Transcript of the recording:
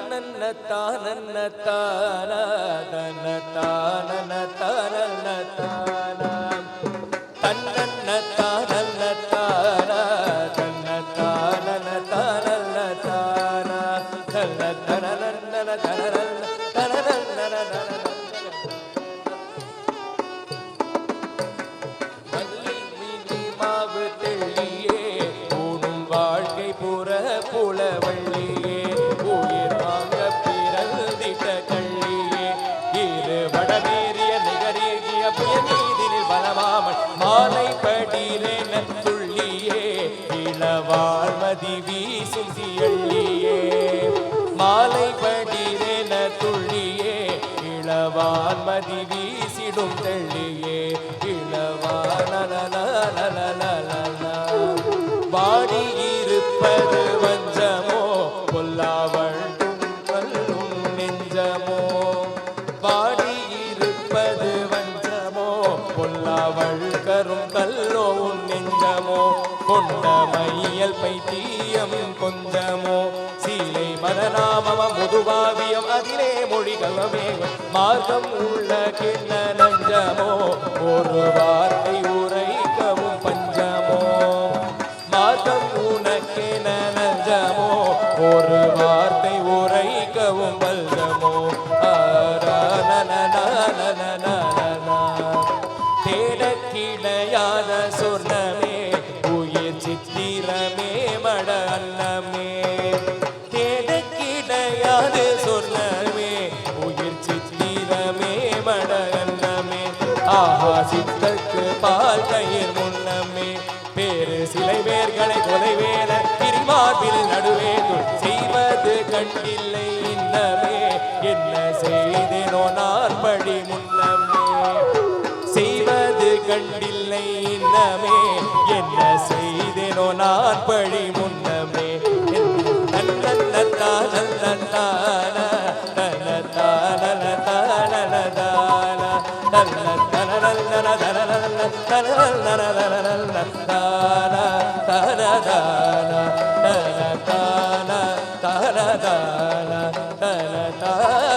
தன்னன்ன தானன்ன தானா தன்ன தானன தானன்ன தானா தன்னன்ன தானன்ன தானா தன்ன தானன தானன்ன தானா தன்ன தனனன்ன தனனன்ன தனனன்ன மல்லி மீனி மாவு தெள்ளியே ஊனும் வாழ்க்கை புற புலவள்ளியே உயிர் வாங்க பிறந்திட்ட கள்ளியே இரு வடமேறிய நிகரேகிய புயநீதினில் பலமாமல் மாலை படிரென துள்ளியே இளவாழ்மதி வீசும் சியள்ளியே மாலை படிரென துள்ளியே இளவான்மதி வீசிடும் தெள்ளியே வாடி இருப்பது வஞ்சமோ பொல்லாவள் கல்லும் நெஞ்சமோ வாடி இருப்பது வஞ்சமோ பொல்லாவள் கரும் கல்லோ நெஞ்சமோ கொண்ட மையல் பைத்தியம் கொஞ்சமோ சீலை மதநாமம முதுபாவியம் அதிலே மொழிகளமே மார்க்கம் உள்ள கிண்ண நஞ்சமோ ஒரு வார்த்தை உரைக்கவும் பஞ்சமோ மார்க்கம் உனக்கென நஞ்சமோ ஒரு வார்த்தை உரைக்கவும் பஞ்சமோ தேட கிடையாத சொர்ணமே உயிர் சித்திரமே மட அன்னமே தேட கிடையாது சொர்ணமே உயிர் சித்திரமே மட அன்னமே ஆஹா சித்தற்கு பால் தயிர் முன்னமே பேரு சிலை வேர்களை கொலைவேல பிரிமார்பில் நடுவே செய்வது கண்டில்லை இன்னமே என்ன செய்தேனோ நாற்படி முன்னமே செய்வது கண்டில்லை இன்னமே என்ன செய்தேனோ நாற்படி முன்னமே தன்னன்ன தானன்ன தானா தன்ன தானன தானன தானா தன்ன தனனன தனனன தனனன தானா தனதானா தன தானா தனதானா தன